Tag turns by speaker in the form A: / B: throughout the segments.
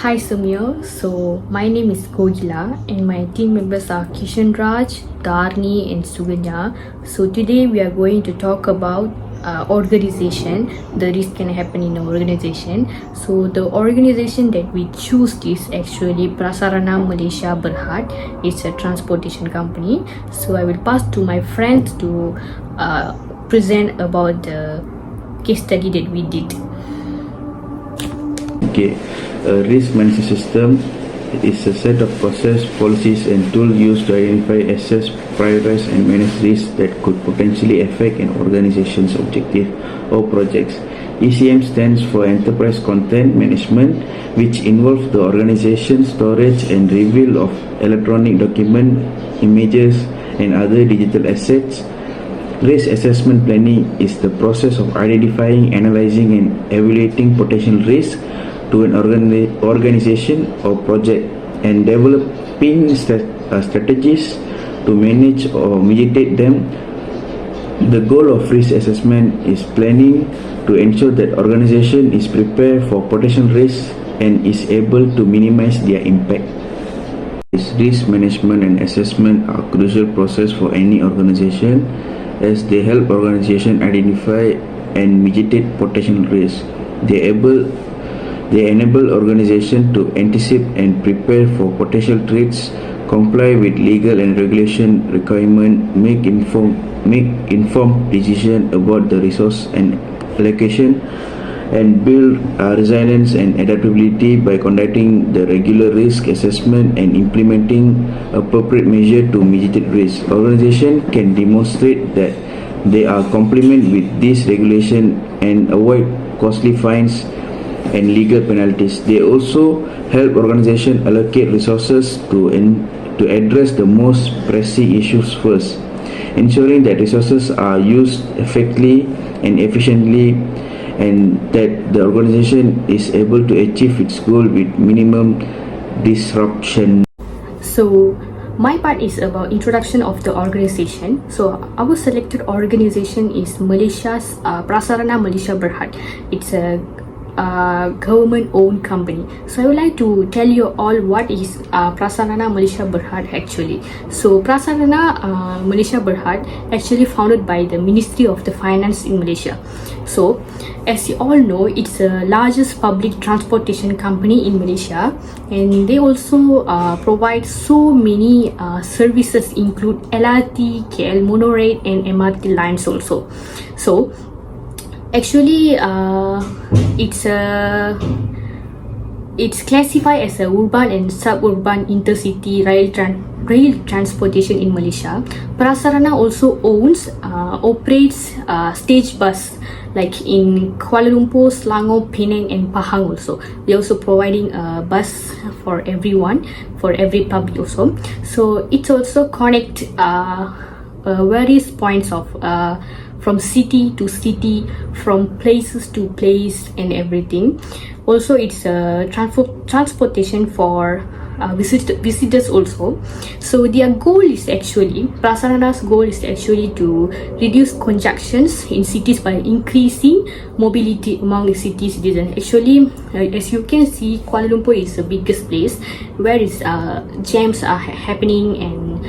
A: Hi Samir, so my name is Kojila and my team members are Kishan Raj, Dharni and Suganya. So today we are going to talk about organization, the risk can happen in an organization. So the organization that we choose is actually PRASARANA Malaysia Berhad. It's a transportation company. So I will pass to my friends to present about the case study that we did.
B: Okay, a risk management system is a set of process, policies and tools used to identify, assess, prioritize and manage risks that could potentially affect an organization's objective or projects. ECM stands for Enterprise Content Management, which involves the organization, storage and retrieval of electronic document, images and other digital assets. Risk assessment planning is the process of identifying, analyzing and evaluating potential risks to an organization or project and developing strategies to manage or mitigate them. The goal of risk assessment is planning to ensure that organization is prepared for potential risks and is able to minimize their impact. Risk management and assessment are crucial process for any organization as they help organization identify and mitigate potential risks. They enable organization to anticipate and prepare for potential threats, comply with legal and regulation requirements, make informed decisions about the resource and allocation, and build resilience and adaptability by conducting the regular risk assessment and implementing appropriate measures to mitigate risk. Organization can demonstrate that they are compliant with this regulation and avoid costly fines and legal penalties. They also help organizations allocate resources to address the most pressing issues first, ensuring that resources are used effectively and efficiently and that the organization is able to achieve its goal with minimum disruption.
A: So my part is about introduction of the organization. So our selected organization is Malaysia's PRASARANA Malaysia Berhad. It's a government-owned company. So I would like to tell you all what is PRASARANA Malaysia Berhad actually. So PRASARANA Malaysia Berhad actually founded by the Ministry of the Finance in Malaysia. So as you all know, it's the largest public transportation company in Malaysia, and they also provide so many services include LRT, KL monorail and MRT lines also. So actually it's classified as a urban and suburban intercity rail transportation in Malaysia. PRASARANA also owns operates stage bus like in Kuala Lumpur, Selangor, Penang and Pahang also. They're also providing a bus for everyone, for every public also. So it also connect various points of from city to city, from places to place and everything. Also it's a transportation for visitors also. So their goal is actually, PRASARANA's goal is actually to reduce conjunctions in cities by increasing mobility among the city citizens. Actually, as you can see, Kuala Lumpur is the biggest place where is jams are happening and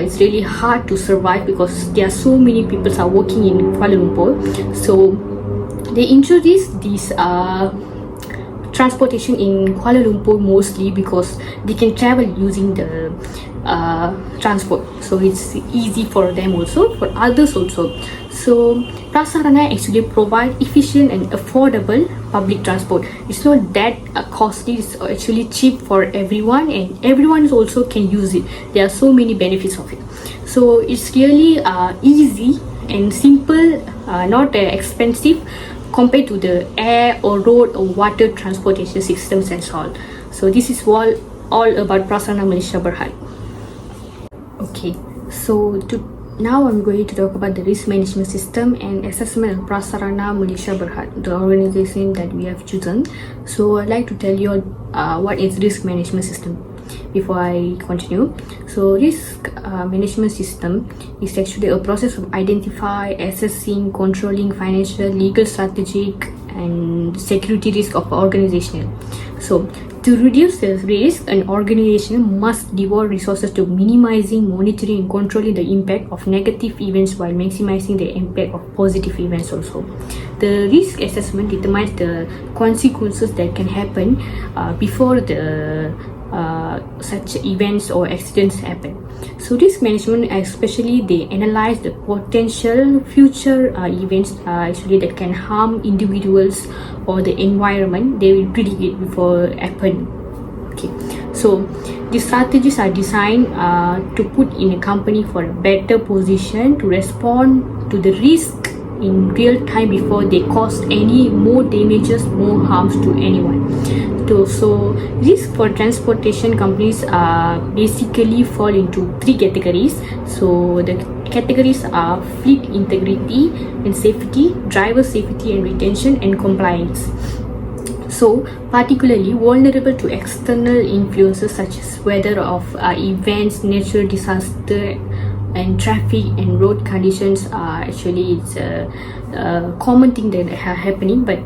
A: it's really hard to survive because there are so many people are working in Kuala Lumpur. So they introduced this transportation in Kuala Lumpur mostly because they can travel using the transport, so it's easy for them also, for others also. So PRASARANA actually provide efficient and affordable public transport. It's not that costly, it's actually cheap for everyone and everyone also can use it. There are so many benefits of it. So it's really easy and simple, not expensive compared to the air or road or water transportation systems and so on. So this is all about PRASARANA Malaysia Berhad. Okay, so now I'm going to talk about the risk management system and assessment of PRASARANA Malaysia Berhad, the organization that we have chosen. So I'd like to tell you what is risk management system before I continue. So risk management system is actually a process of identify, assessing, controlling financial, legal, strategic and security risk of organization. So To reduce the risk, an organization must devote resources to minimizing, monitoring, and controlling the impact of negative events while maximizing the impact of positive events also. The risk assessment determines the consequences that can happen before the such events or accidents happen. So risk management, especially, they analyze the potential future events actually that can harm individuals or the environment. They will predict it before happen. Okay, so these strategies are designed to put in a company for a better position to respond to the risk in real time before they cause any more damages, more harms to anyone. So risk for transportation companies basically fall into three categories. So the categories are fleet integrity and safety, driver safety and retention, and compliance. So particularly vulnerable to external influences such as weather of events, natural disaster, and traffic and road conditions. Actually, it's a common thing that are happening, but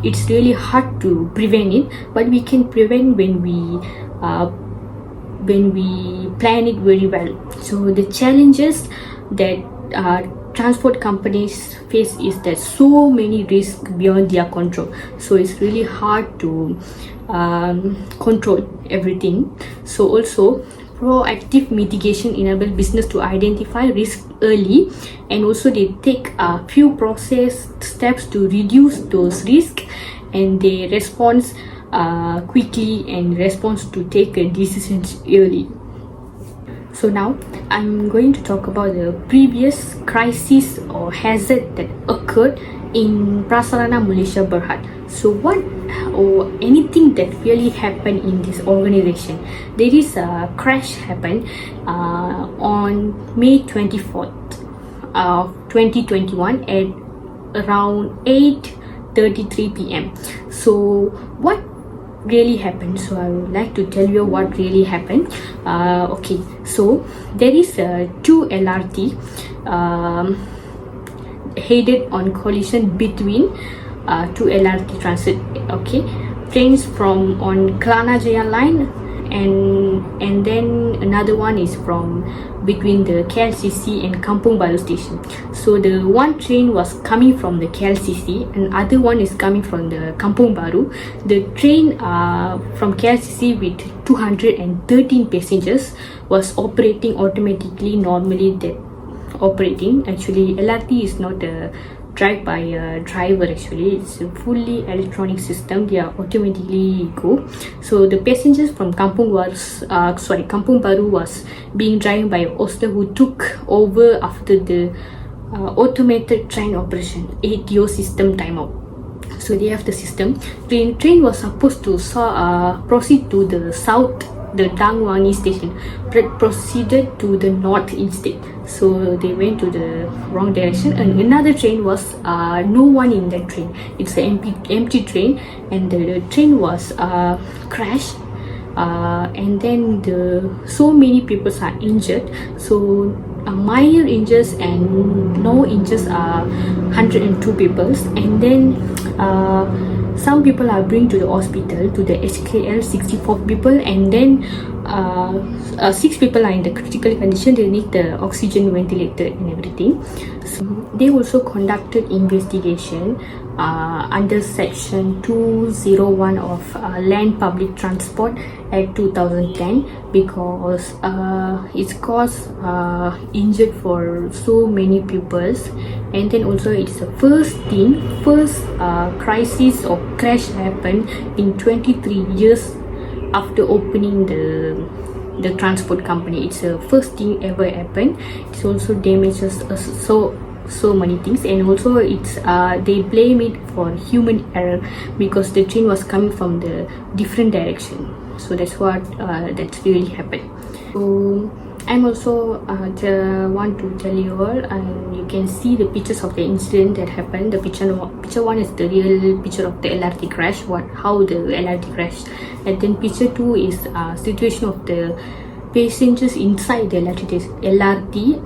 A: it's really hard to prevent it. But we can prevent when we plan it very well. So the challenges that transport companies face is that so many risks beyond their control. So it's really hard to control everything. So also proactive mitigation enable business to identify risk early, and also they take a few process steps to reduce those risks, and they respond quickly and response to take decisions early. So now I'm going to talk about the previous crisis or hazard that occurred in PRASARANA Malaysia Berhad. So what or anything that really happened in this organization? There is a crash happened on May 24th of 2021 at around 8:33 p.m. So what really happened? So I would like to tell you what really happened. Okay, so there is two LRT headed on collision between two LRT transit. Okay, trains from on Kelana Jaya line, and then another one is from between the KLCC and Kampung Baru station. So the one train was coming from the KLCC and other one is coming from the Kampung Baru. The train from KLCC with 213 passengers was operating automatically. Normally that operating, actually LRT is not a drive by a driver, actually it's a fully electronic system. They are automatically go. So the passengers from Kampung Baru was being driven by Oster, who took over after the automated train operation ATO system timeout. So they have the system. Train was supposed to proceed to the south, the Dangwangi station, but proceeded to the north instead. So they went to the wrong direction, and another train was no one in that train. It's an empty train, and the train was crashed, and then so many people are injured. So minor injuries and no injuries are 102 people, and then some people are bring to the hospital to the HKL, 64 people, and then 6 people are in the critical condition. They need the oxygen ventilator and everything. So they also conducted investigation under section 201 of Land Public Transport Act 2010, because it's caused injured for so many pupils. And then also it's the first crisis or crash happened in 23 years after opening the transport company. It's the first thing ever happened. It also damages so many things, and also it's they blame it for human error because the train was coming from the different direction. So that's what that's really happened. So I'm also want to tell you all, you can see the pictures of the incident that happened. The picture one is the real picture of the LRT crash, how the LRT crashed, and then picture 2 is situation of the passengers inside the LRT.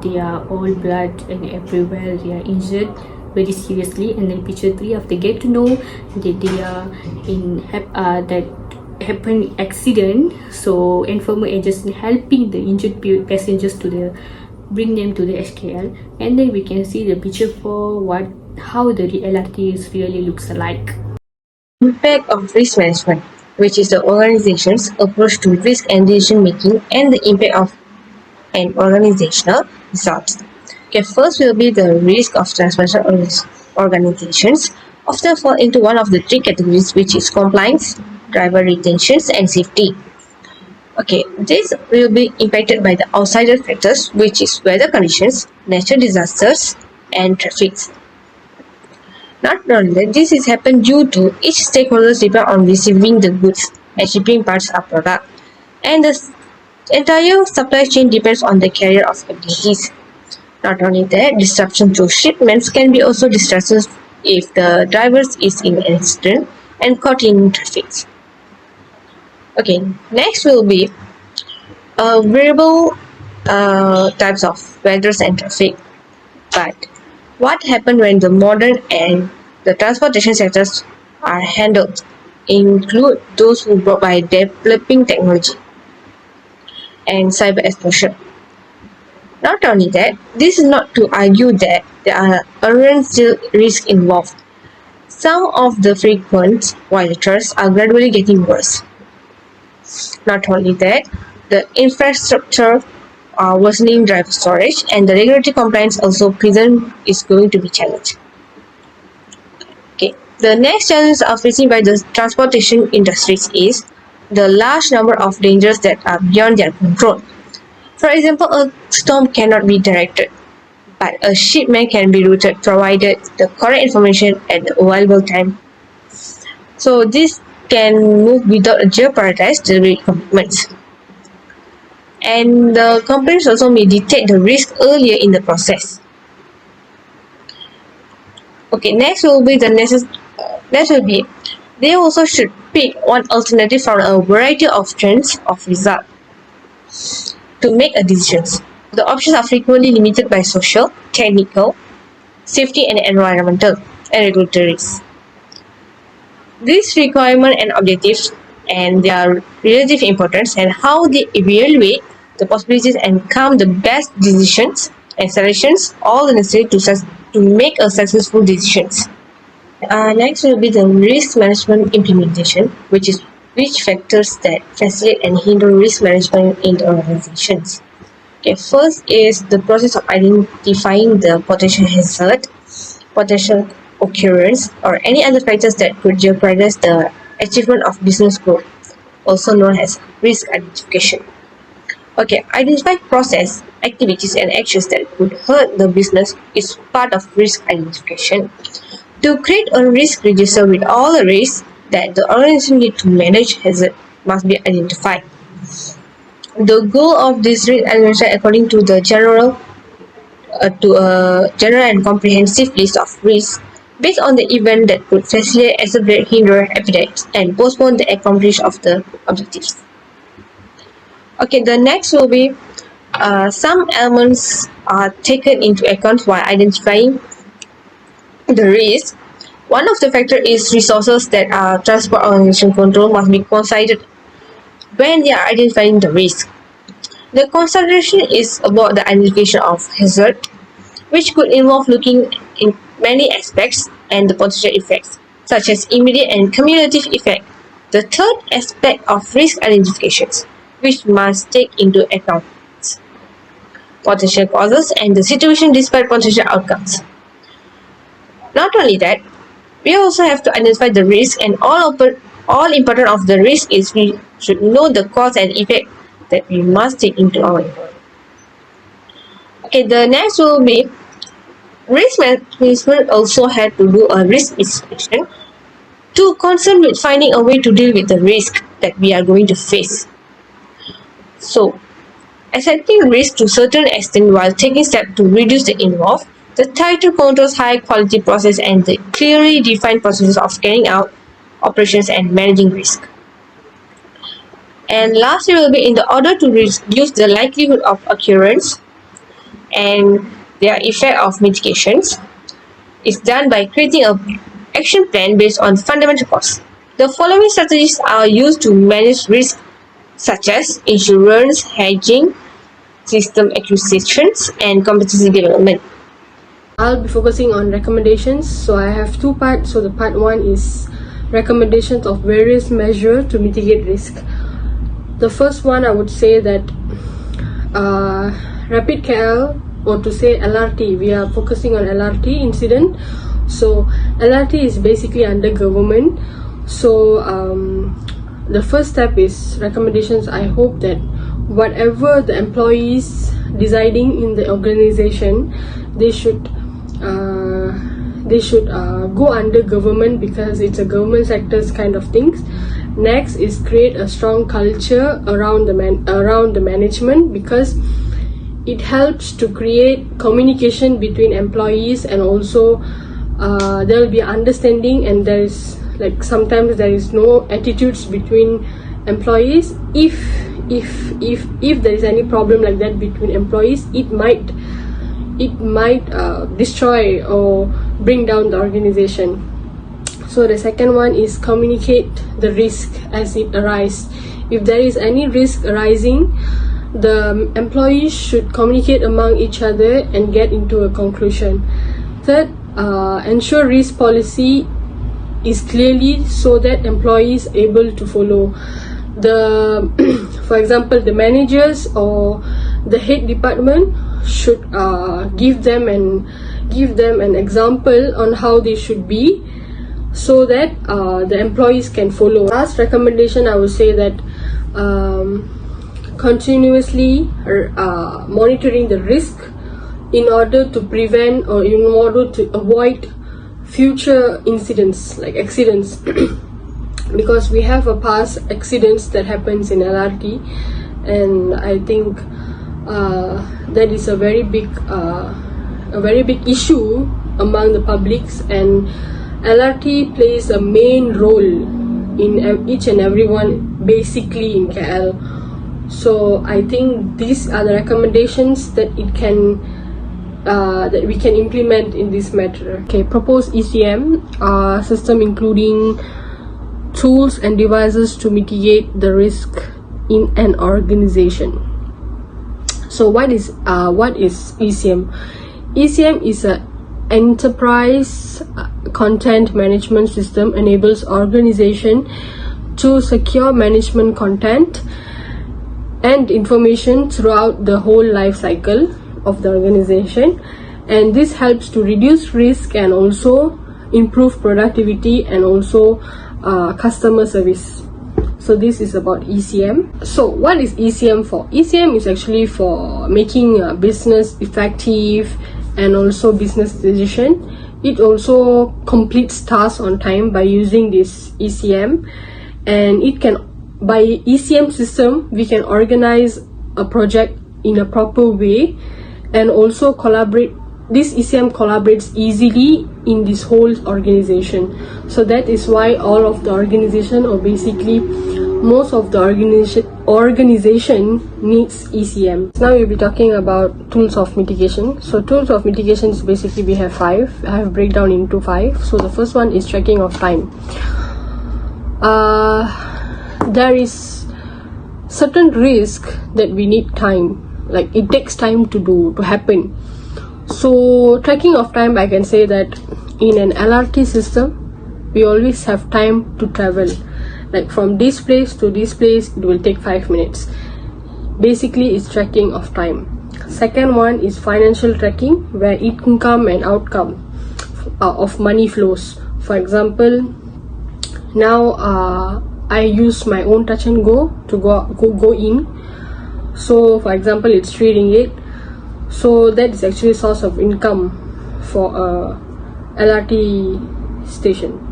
A: They are all blood and everywhere. They are injured. very seriously. And then picture 3, after get to know that they are in that happened accident, so informer agents helping the injured passengers to the bring them to the SKL. And then we can see the picture 4, how the LRT really looks like.
C: Impact of risk management, which is the organization's approach to risk and decision making and the impact of an organizational results. Okay, first will be the risk of transnational organizations often fall into one of the three categories, which is compliance, driver retentions, and safety. Okay, this will be impacted by the outsider factors, which is weather conditions, natural disasters, and traffic. Not only that, this is happened due to each stakeholders depend on receiving the goods and shipping parts of product, and the entire supply chain depends on the carrier of abilities. Not only that, disruption to shipments can be also distressful if the driver is in an accident and caught in traffic. Okay, next will be variable types of weathers and traffic. But what happened when the modern and the transportation sectors are handled include those who brought by developing technology and cyber exposure. Not only that, this is not to argue that there are still risks involved. Some of the frequent violators are gradually getting worse. Not only that, the infrastructure worsening driver storage and the regulatory compliance also present is going to be challenged. Okay, the next challenge are facing by the transportation industries is the large number of dangers that are beyond their control. For example, a storm cannot be directed, but a shipment can be routed provided the correct information at the available time. So this can move without jeopardize delivery commitments. And the companies also may detect the risk earlier in the process. Okay, next will be they also should pick one alternative from a variety of trends of result to make a decisions. The options are frequently limited by social, technical, safety and environmental and regulatory risks. These requirements and objectives and their relative importance and how they evaluate the possibilities and come the best decisions and solutions all necessary to make a successful decisions. Next will be the risk management implementation, which factors that facilitate and hinder risk management in the organizations. Okay, first is the process of identifying the potential hazard, potential occurrence, or any other factors that could jeopardize the achievement of business growth, also known as risk identification. Okay, identify process, activities, and actions that could hurt the business is part of risk identification. To create a risk register with all the risks that the organization needs to manage hazard must be identified. The goal of this risk identification, according to the general and comprehensive list of risks based on the event that could facilitate, accelerate, hinder, expedite, and postpone the accomplishment of the objectives. Okay, the next will be some elements are taken into account while identifying the risk. One of the factors is resources that transport organization control must be considered when they are identifying the risk. The consideration is about the identification of hazard, which could involve looking in many aspects and the potential effects, such as immediate and cumulative effect. The third aspect of risk identifications, which must take into account potential causes and the situation despite potential outcomes. Not only that, we also have to identify the risk, and all important of the risk is we should know the cause and effect that we must take into our account. Okay, the next will be risk management also had to do a risk mitigation to concern with finding a way to deal with the risk that we are going to face. So, accepting risk to a certain extent while taking steps to reduce the involved, the tighter controls high quality process and the clearly defined processes of carrying out operations and managing risk. And lastly will be in the order to reduce the likelihood of occurrence and their effect of mitigations. is done by creating a action plan based on fundamental costs. The following strategies are used to manage risk, such as insurance, hedging, system acquisitions, and competency development.
D: I'll be focusing on recommendations. So I have two parts. So the part one is recommendations of various measures to mitigate risk. The first one, I would say that Rapid KL, or to say LRT, we are focusing on LRT incident. So LRT is basically under government. So the first step is recommendations. I hope that whatever the employees deciding in the organization, they should go under government, because it's a government sector's kind of things. Next is create a strong culture around the management, because it helps to create communication between employees, and also there will be understanding, and there is sometimes there is no attitudes between employees. If there is any problem like that between employees, it might destroy or bring down the organization. So the second one is communicate the risk as it arises. If there is any risk arising, the employees should communicate among each other and get into a conclusion. Third, ensure risk policy is clearly so that employees are able to follow. For example, the managers or the head department should give them an example on how they should be, so that the employees can follow. Last recommendation, I would say that continuously monitoring the risk in order to prevent or in order to avoid future incidents like accidents. Because we have a past accidents that happens in LRT, and I think that is a very big issue among the publics, and LRT plays a main role in each and everyone basically in KL. So I think these are the recommendations that we can implement in this matter. Okay, proposed ECM system including tools and devices to mitigate the risk in an organization. So what is ECM? ECM is an enterprise content management system, enables organization to secure management content and information throughout the whole life cycle of the organization, and this helps to reduce risk and also improve productivity and also customer service. So this is about ECM. So what is ECM for? ECM is actually for making business effective and also business decision. It also completes tasks on time by using this ECM, and it can, by ECM system, we can organize a project in a proper way and also collaborate. This ECM collaborates easily in this whole organization. So that is why all of the organization, or basically most of the organization needs ECM. Now we'll be talking about tools of mitigation. So tools of mitigation is basically, we have 5. I have breakdown into 5. So the first one is tracking of time. There is certain risk that we need time, like it takes time to happen. So tracking of time, I can say that in an LRT system, we always have time to travel. Like from this place to this place, it will take 5 minutes. Basically, it's tracking of time. Second one is financial tracking, where income and outcome of money flows. For example, now I use my own touch and go to go in. So for example, it's 3 ringgit. So that is actually a source of income for a LRT station.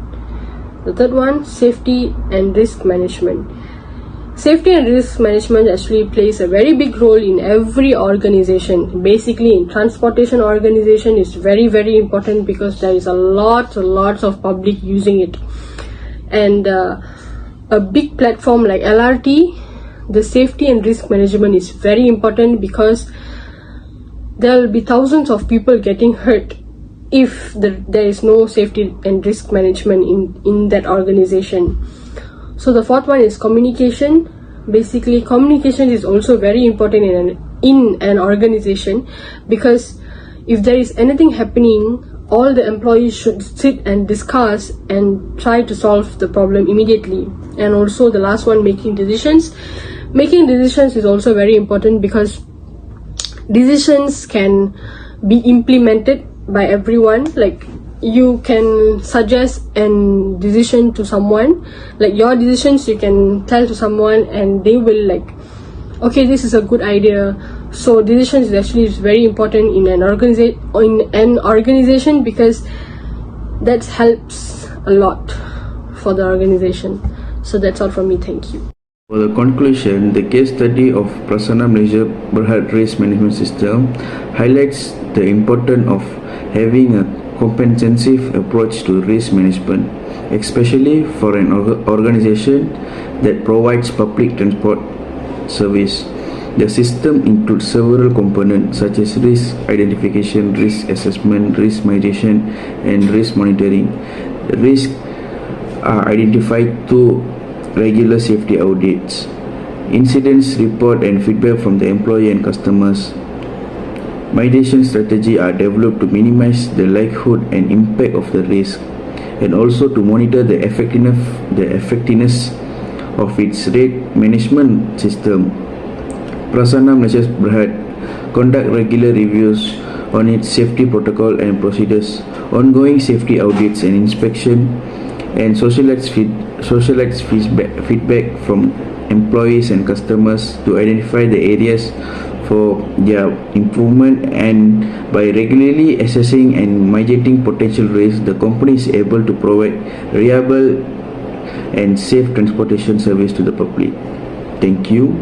D: The third one, safety and risk management. Safety and risk management actually plays a very big role in every organization. Basically, in transportation organization, is very, very important, because there is lots of public using it. And a big platform like LRT, the safety and risk management is very important, because there will be thousands of people getting hurt if there is no safety and risk management in that organization. So the fourth one is communication. Basically, communication is also very important in an organization, because if there is anything happening, all the employees should sit and discuss and try to solve the problem immediately. And also the last one, making decisions. Making decisions is also very important, because decisions can be implemented by everyone. Like, you can suggest a decision to someone, like your decisions you can tell to someone, and they will like, okay, this is a good idea. So decisions is actually very important in an organization, because that helps a lot for the organization. So that's all from me. Thank you.
B: For the conclusion, the case study of PRASARANA Malaysia Berhad Risk Management System highlights the importance of having a comprehensive approach to risk management, especially for an organization that provides public transport service. The system includes several components such as risk identification, risk assessment, risk mitigation, and risk monitoring. The risks are identified through regular safety audits, incidents report, and feedback from the employee and customers. Mitigation strategies are developed to minimize the likelihood and impact of the risk, and also to monitor the effectiveness of its risk management system. PRASARANA Malaysia Berhad conduct regular reviews on its safety protocol and procedures, ongoing safety audits and inspection, and socialize feedback from employees and customers to identify the areas for their improvement. And by regularly assessing and mitigating potential risks, the company is able to provide reliable and safe transportation service to the public. Thank you.